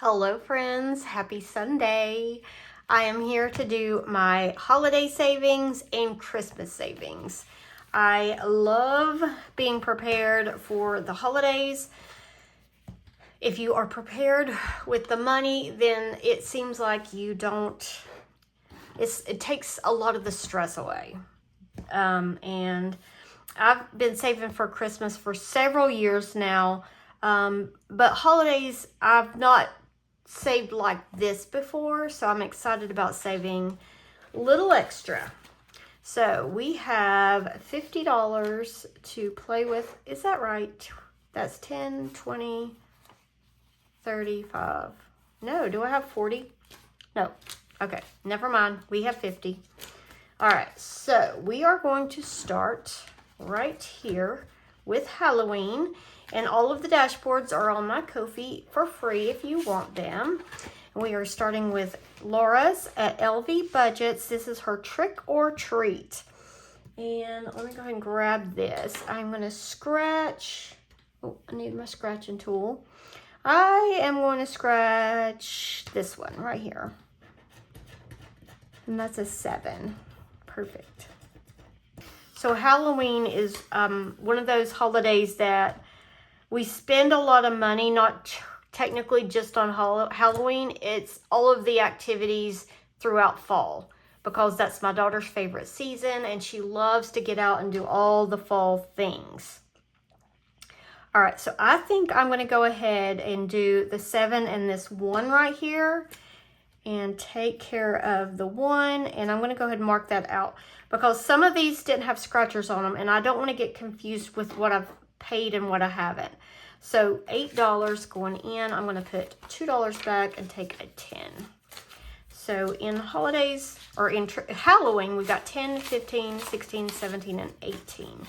Hello friends, happy Sunday. I am here to do my holiday savings and Christmas savings. I love being prepared for the holidays. If you are prepared with the money, then it seems like you don't, it takes a lot of the stress away. And I've been saving for Christmas for several years now. But holidays, I've not saved like this before, so I'm excited about saving a little extra. So we have $50 to play with. Is that right? That's 10, 20, 35. No, do I have 40? No. Okay, never mind. We have 50. All right, so we are going to start right here with Halloween. And all of the dashboards are on my Ko-fi for free if you want them. And we are starting with Laura's at LV Budgets. This is her trick or treat. And let me go ahead and grab this. I'm going to scratch. Oh, I need my scratching tool. I am going to scratch this one right here. And that's a 7. Perfect. So Halloween is one of those holidays that we spend a lot of money, not technically just on Halloween. It's all of the activities throughout fall because that's my daughter's favorite season and she loves to get out and do all the fall things. All right, so I think I'm going to go ahead and do the 7 and this 1 right here and take care of the 1. And I'm going to go ahead and mark that out because some of these didn't have scratchers on them and I don't want to get confused with what I've paid and what I haven't. So $8 going in. I'm going to put $2 back and take a 10. So in holidays or in Halloween, we got 10, 15, 16, 17, and 18.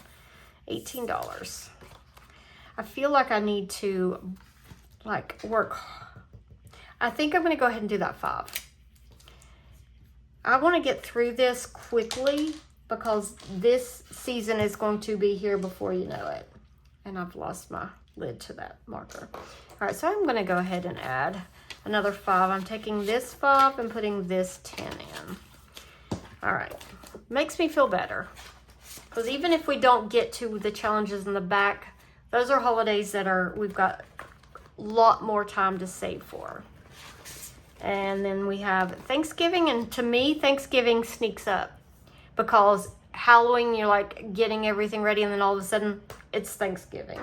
$18. I feel like I need to work. I think I'm going to go ahead and do that 5. I want to get through this quickly because this season is going to be here before you know it. And I've lost my lid to that marker. All right, so I'm going to go ahead and add another 5. I'm taking this 5 and putting this 10 in. All right, makes me feel better. Because even if we don't get to the challenges in the back, those are holidays that we've got a lot more time to save for. And then we have Thanksgiving, and to me, Thanksgiving sneaks up because Halloween, you're like getting everything ready, and then all of a sudden, it's Thanksgiving.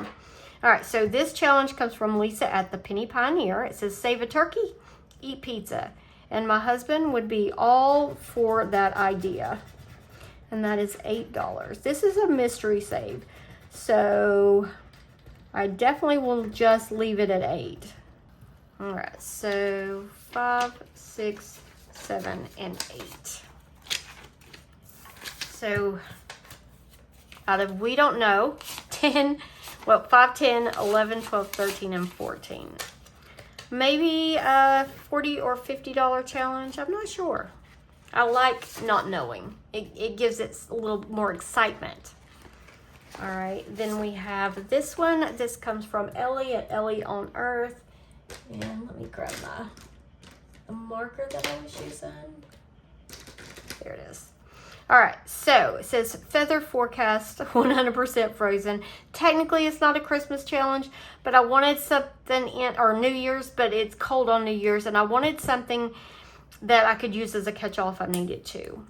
All right, so this challenge comes from Lisa at the Penny Pioneer. It says, save a turkey, eat pizza. And my husband would be all for that idea. And that is $8. This is a mystery save. So I definitely will just leave it at 8. All right, so 5, 6, 7, and 8. So out of, we don't know, 5, 10, 11, 12, 13, and 14. Maybe a $40 or $50 challenge. I'm not sure. I like not knowing. It gives it a little more excitement. All right, then we have this one. This comes from Ellie at Ellie on Earth. And let me grab the marker that I was using. There it is. All right, so it says feather forecast, 100% frozen. Technically, it's not a Christmas challenge, but I wanted something or New Year's, but it's cold on New Year's, and I wanted something that I could use as a catch-all if I needed to.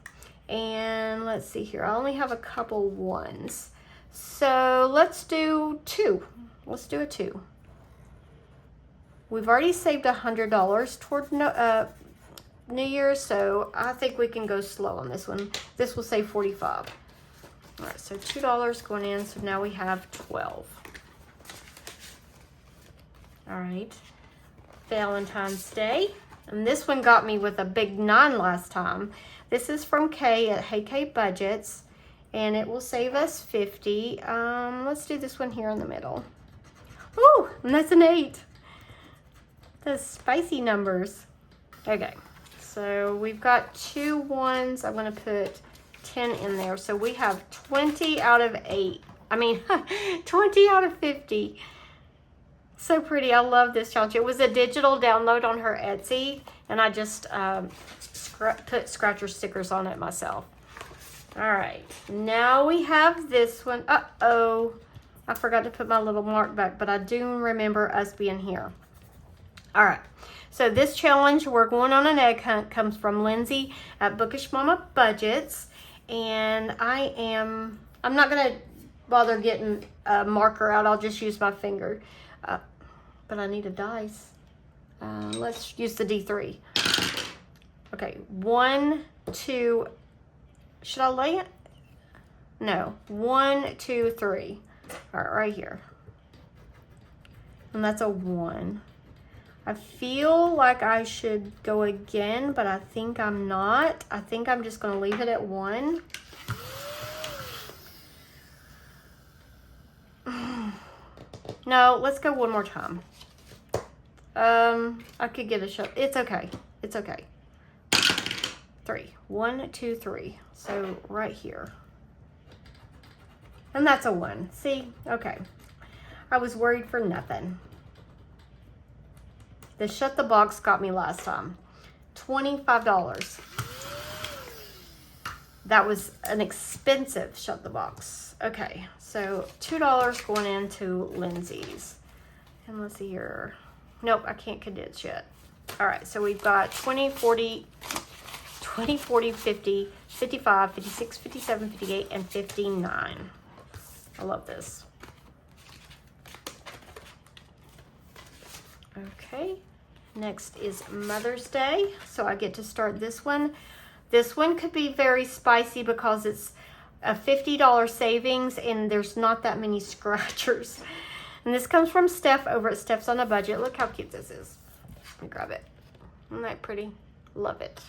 And let's see here. I only have a couple 1s. So let's do 2. Let's do a 2. We've already saved $100 toward New Year's, so I think we can go slow on this one. This will save $45. All right, so $2 going in, so now we have 12. All right, Valentine's Day. And this one got me with a big 9 last time. This is from Kay at Hey Kay Budgets, and it will save us 50. Let's do this one here in the middle. Ooh, and that's an 8. The spicy numbers. Okay, so we've got 2 1s. I'm going to put 10 in there. So we have 20 out of 8. I mean, 20 out of 50. So pretty. I love this challenge. It was a digital download on her Etsy, and I just put scratcher stickers on it myself. All right, now we have this one. Uh-oh, I forgot to put my little mark back, but I do remember us being here. All right, so this challenge, we're going on an egg hunt, comes from Lindsay at Bookish Mama Budgets, and I'm not gonna bother getting a marker out. I'll just use my finger, but I need a dice. Let's use the D3. Okay, 1, 2. Should I lay it? No. 1, 2, 3. All right, right here. And that's a 1. I feel like I should go again, but I think I'm not. I think I'm just going to leave it at 1. No, let's go one more time. I could get a shot. It's okay. It's okay. 3. 1, 2, 3. So right here. And that's a 1. See? Okay. I was worried for nothing. The Shut the Box got me last time. $25. That was an expensive Shut the Box. Okay. So $2 going into Lindsay's. And let's see here. Nope, I can't condense yet. All right. So we've got 20, 40, 50, 55, 56, 57, 58, and 59. I love this. Okay, next is Mother's Day. So I get to start this one. This one could be very spicy because it's a $50 savings and there's not that many scratchers. And this comes from Steph over at Steph's on a Budget. Look how cute this is. Let me grab it. Isn't that pretty? Love it.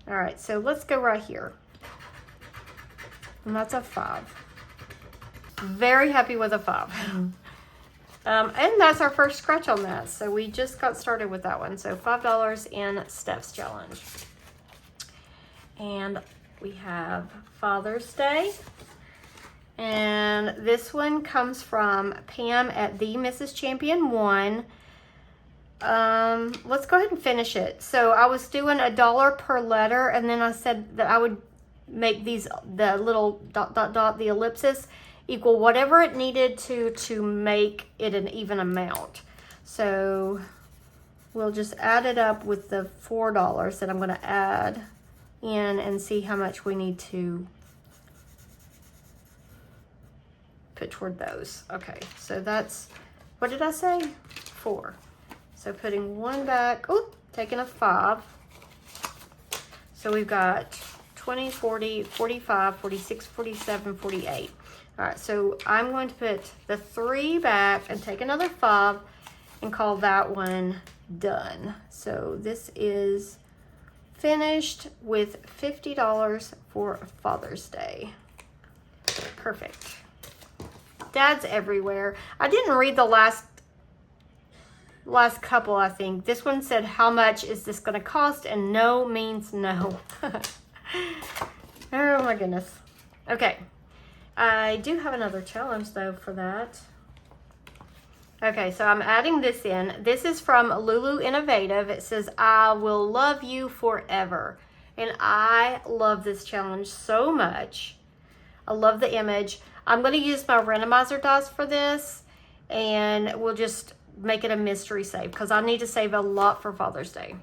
All right, so let's go right here. And that's a 5. Very happy with a 5. And that's our first scratch on that. So we just got started with that one. So $5 in Steph's challenge. And we have Father's Day. And this one comes from Pam at the Mrs. Champion 1. Let's go ahead and finish it. So I was doing $1 per letter, and then I said that I would make these, the little dot, dot, dot, the ellipsis, equal whatever it needed to make it an even amount. So we'll just add it up with the $4 that I'm going to add in and see how much we need to put toward those. Okay, so that's, what did I say? 4. So putting 1 back, oh, taking a 5. So we've got 20, 40, 45, 46, 47, 48. All right, so I'm going to put the 3 back and take another 5 and call that one done. So this is finished with $50 for Father's Day. Perfect. Dad's everywhere. I didn't read the last couple, I think. This one said, how much is this going to cost? And no means no. Oh my goodness. Okay. I do have another challenge though for that. Okay, so I'm adding this in. This is from Lulu Innovative. It says, I will love you forever. And I love this challenge so much. I love the image. I'm going to use my randomizer dice for this, and we'll just make it a mystery save because I need to save a lot for Father's Day.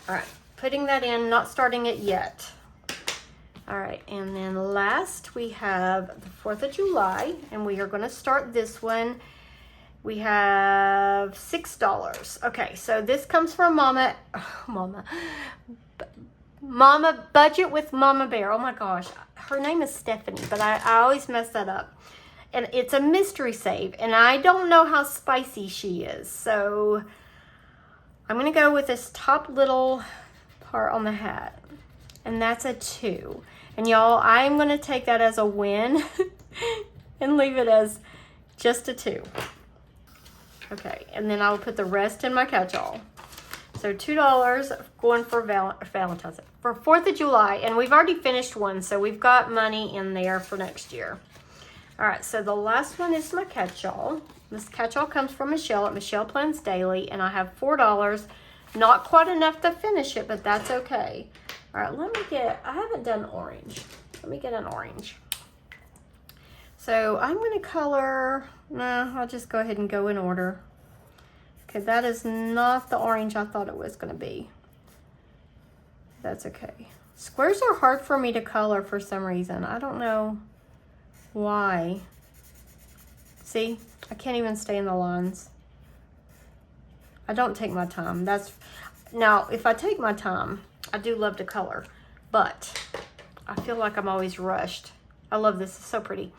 All right, putting that in, not starting it yet. All right, and then last we have the 4th of July, and we are going to start this one. We have $6. Okay, so this comes from Mama Budget with Mama Bear. Oh my gosh, her name is Stephanie, but I always mess that up. And it's a mystery save, and I don't know how spicy she is. So I'm going to go with this top little part on the hat, and that's a 2. And y'all, I'm going to take that as a win and leave it as just a 2. Okay, and then I'll put the rest in my catch-all. So $2 going for Valentine's Day, for 4th of July, and we've already finished one, so we've got money in there for next year. All right, so the last one is my catch-all, This catch-all comes from Michelle at Michelle Plans Daily, and I have $4. Not quite enough to finish it, but that's okay. All right, I haven't done orange. Let me get an orange. So I'm going to color, I'll just go ahead and go in order. Okay, that is not the orange I thought it was going to be. That's okay. Squares are hard for me to color for some reason. I don't know why. See, I can't even stay in the lines. I don't take my time. Now, if I take my time, I do love to color, but I feel like I'm always rushed. I love this. It's so pretty.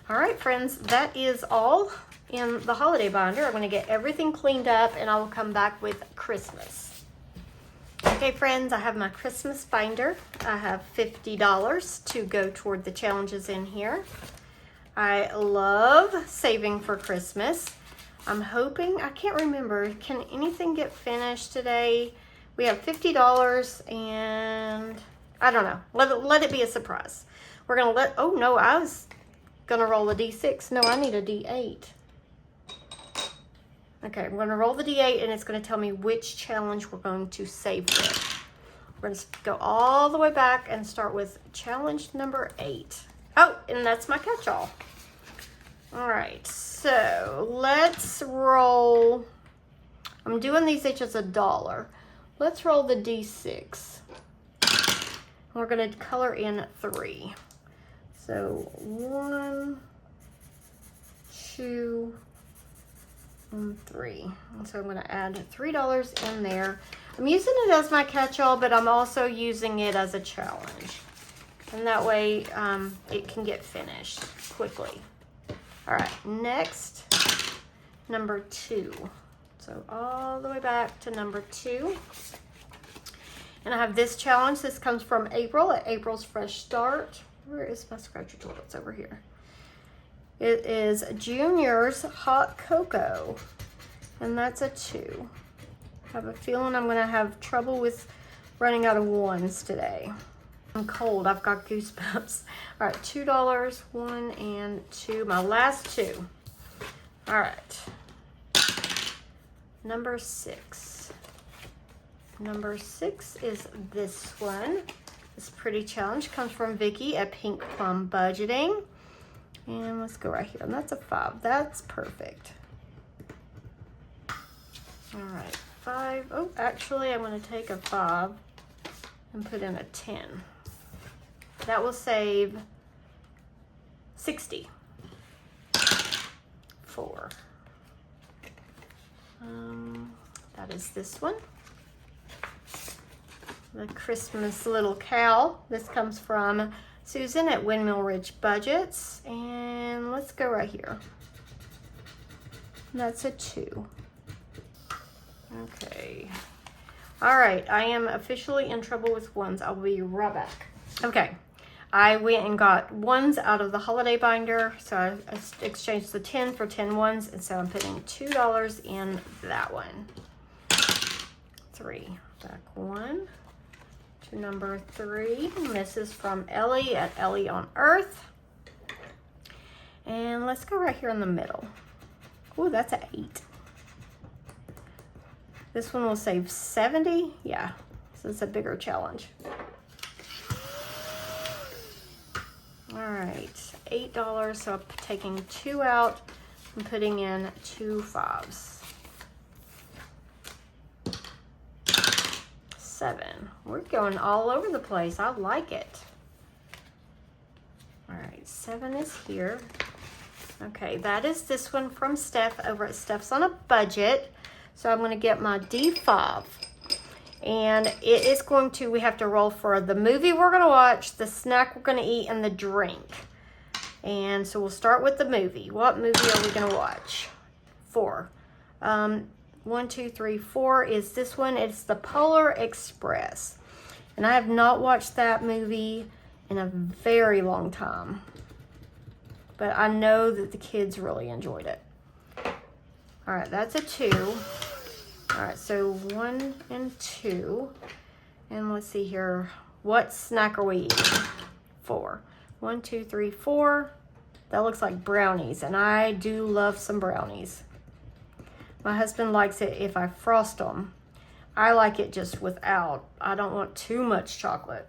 All right, friends, that is all in the holiday binder. I'm going to get everything cleaned up, and I will come back with Christmas. Okay, friends, I have my Christmas binder. I have $50 to go toward the challenges in here. I love saving for Christmas. I'm hoping, I can't remember, can anything get finished today? We have $50, and I don't know. Let it be a surprise. We're going to oh no, I was going to roll a D6. No, I need a D8. Okay, I'm going to roll the D8, and it's going to tell me which challenge we're going to save with. We're going to go all the way back and start with challenge number 8. Oh, and that's my catch-all. All right, so let's roll. I'm doing these each as $1. Let's roll the D6. We're going to color in 3. So 1, 2, and 3. And so I'm going to add $3 in there. I'm using it as my catch-all, but I'm also using it as a challenge. And that way it can get finished quickly. All right, next, number 2. So all the way back to number 2. And I have this challenge. This comes from April at April's Fresh Start. Where is my scratcher tool? It's over here. It is Junior's Hot Cocoa, and that's a 2. I have a feeling I'm going to have trouble with running out of 1s today. I'm cold. I've got goosebumps. All right, $2, 1 and 2. My last 2. All right. Number 6. Number 6 is this one. This pretty challenge comes from Vicki at Pink Plum Budgeting. And let's go right here. And that's a 5. That's perfect. All right, 5. Oh, actually, I'm going to take a 5 and put in a 10. That will save 60. 4. That is this one. The Christmas Little Cow. This comes from Susan at Windmill Ridge Budgets. And let's go right here. That's a 2. Okay. All right, I am officially in trouble with 1s. I'll be right back. Okay, I went and got 1s out of the holiday binder. So I exchanged the 10 for 10 1s. And so I'm putting $2 in that one. 3. Back 1. To number 3. This is from Ellie at Ellie on Earth. And let's go right here in the middle. Ooh, that's an 8. This one will save 70. Yeah, so it's a bigger challenge. All right, $8. So I'm taking 2 out and putting in 2 5s. 7. We're going all over the place. I like it. All right, 7 is here. Okay, that is this one from Steph over at Steph's on a Budget. So I'm going to get my D5. And it is going to, we have to roll for the movie we're going to watch, the snack we're going to eat, and the drink. And so we'll start with the movie. What movie are we going to watch? 4. 1, 2, 3, 4 is this one. It's the Polar Express. And I have not watched that movie in a very long time. But I know that the kids really enjoyed it. All right, that's a 2. All right, so 1 and 2. And let's see here. What snack are we eating? 4. 1, 2, 3, 4. That looks like brownies, and I do love some brownies. My husband likes it if I frost them. I like it just without. I don't want too much chocolate.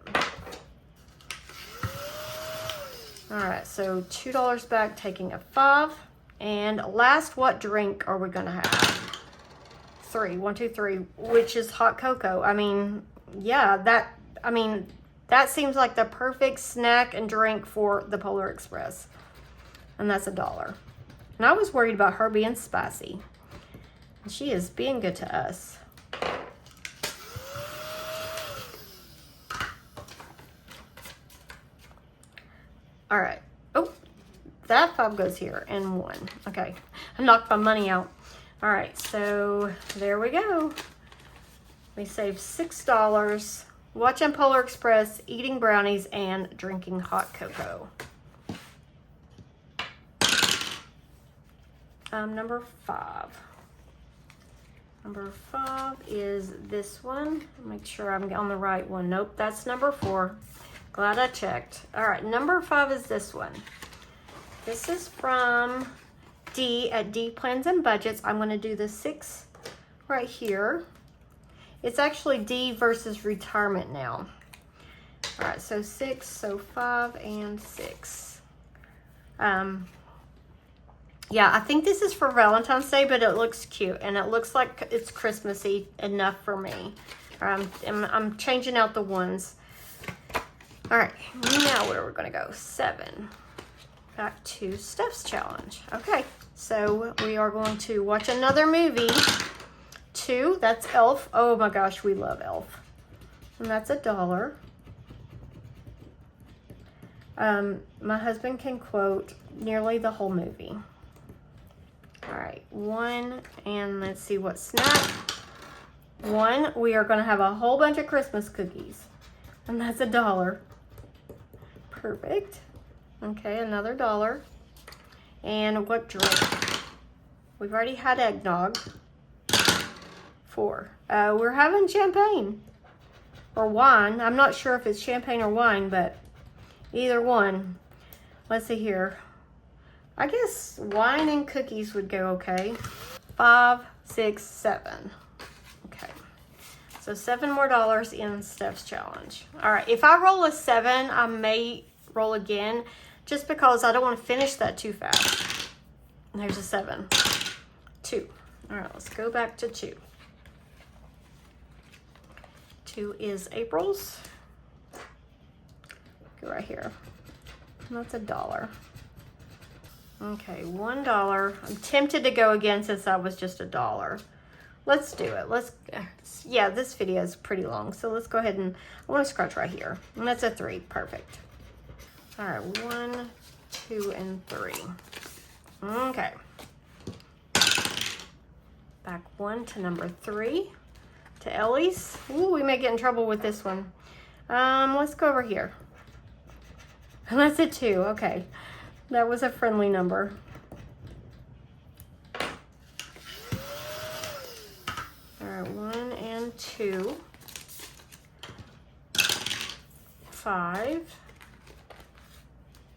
All right, so $2 back, taking a 5. And last, what drink are we gonna have? 3, 1, 2, 3, which is hot cocoa. I mean, yeah, that seems like the perfect snack and drink for the Polar Express. And that's $1. And I was worried about her being spicy. And she is being good to us. All right. Oh, that 5 goes here and 1. Okay, I knocked my money out. All right, so there we go. We saved $6 watching Polar Express, eating brownies, and drinking hot cocoa. Number 5. Number 5 is this one. Make sure I'm on the right one. Nope, that's number 4. Glad I checked. All right, number 5 is this one. This is from D at D Plans and Budgets. I'm going to do the 6 right here. It's actually D versus retirement now. All right, so 6, so 5 and 6. Yeah, I think this is for Valentine's Day, but it looks cute and it looks like it's Christmassy enough for me. I'm changing out the ones. All right, now where are we gonna go? 7. Back to Steph's challenge. Okay, so we are going to watch another movie. 2, that's Elf. Oh my gosh, we love Elf. And that's $1. My husband can quote nearly the whole movie. All right, 1, and let's see what snack. 1, we are gonna have a whole bunch of Christmas cookies. And that's $1. Perfect. Okay, another $1. And what drink? We've already had eggnog. 4. We're having champagne or wine. I'm not sure if it's champagne or wine, but either one. Let's see here. I guess wine and cookies would go okay. 5, 6, 7. Okay. So $7 more in Steph's challenge. All right, if I roll a 7, I may roll again just because I don't want to finish that too fast. And there's a 7. 2. All right, let's go back to 2. 2 is April's. Go right here. And that's $1. Okay, $1. I'm tempted to go again since that was just $1. Let's do it. Yeah, this video is pretty long, so let's go ahead and, I want to scratch right here. And that's a 3, perfect. All right, 1, 2, and 3. Okay. Back 1 to number 3, to Ellie's. Ooh, we may get in trouble with this one. Let's go over here. And that's a 2, okay. That was a friendly number. All right, 1 and 2. 5.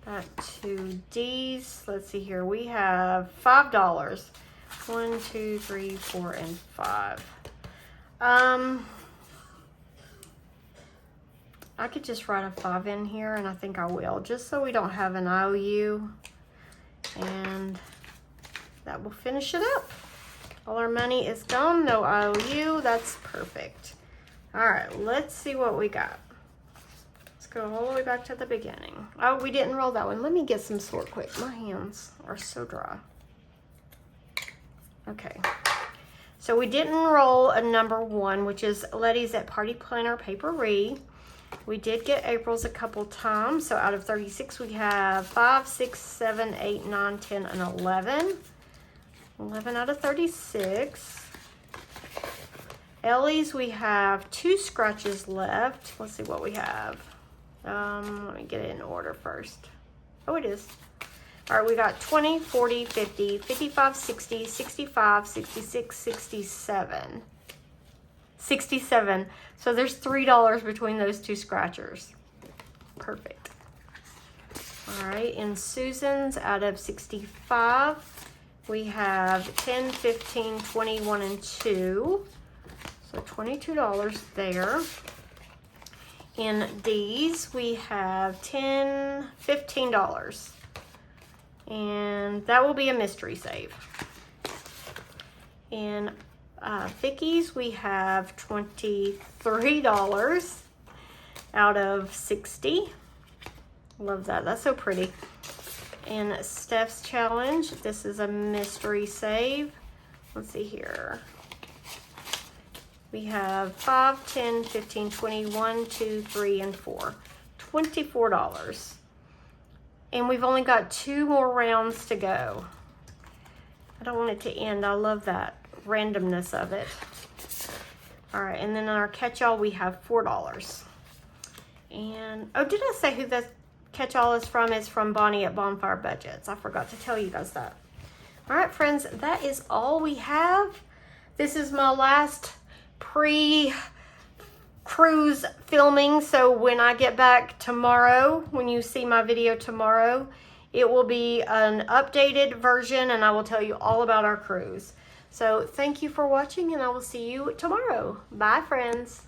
Back to D's. Let's see here. We have $5. 1, 2, 3, 4, and 5. I could just write a 5 in here, and I think I will, just so we don't have an IOU. And that will finish it up. All our money is gone, no IOU. That's perfect. All right, let's see what we got. Let's go all the way back to the beginning. Oh, we didn't roll that one. Let me get some sort quick. My hands are so dry. Okay. So we didn't roll a number 1, which is Letty's at Party Planner Papery. We did get April's a couple times. So out of 36, we have 5, 6, 7, 8, 9, 10, and 11. 11 out of 36. Ellie's, we have 2 scratches left. Let's see what we have. Let me get it in order first. Oh, it is. All right, we got 20, 40, 50, 55, 60, 65, 66, 67. 67. So there's $3 between those 2 scratchers. Perfect. All right, in Susan's, out of 65, we have 10, 15, 21, and 2. So $22 there. In D's, we have $10, $15. And that will be a mystery save. In Vicky's, we have $23 out of 60. Love that. That's so pretty. In Steph's challenge, this is a mystery save. Let's see here. We have 5, 10, 15, 20, 1, 2, 3, and 4. $24. And we've only got 2 more rounds to go. I don't want it to end. I love that randomness of it. All right, and then in our catch-all, we have $4. And, oh, did I say who the catch-all is from? It's from Bonnie at Bonfire Budgets. I forgot to tell you guys that. All right, friends, that is all we have. This is my last pre-cruise filming, so when I get back tomorrow, when you see my video tomorrow, it will be an updated version, and I will tell you all about our cruise. So thank you for watching, and I will see you tomorrow. Bye, friends.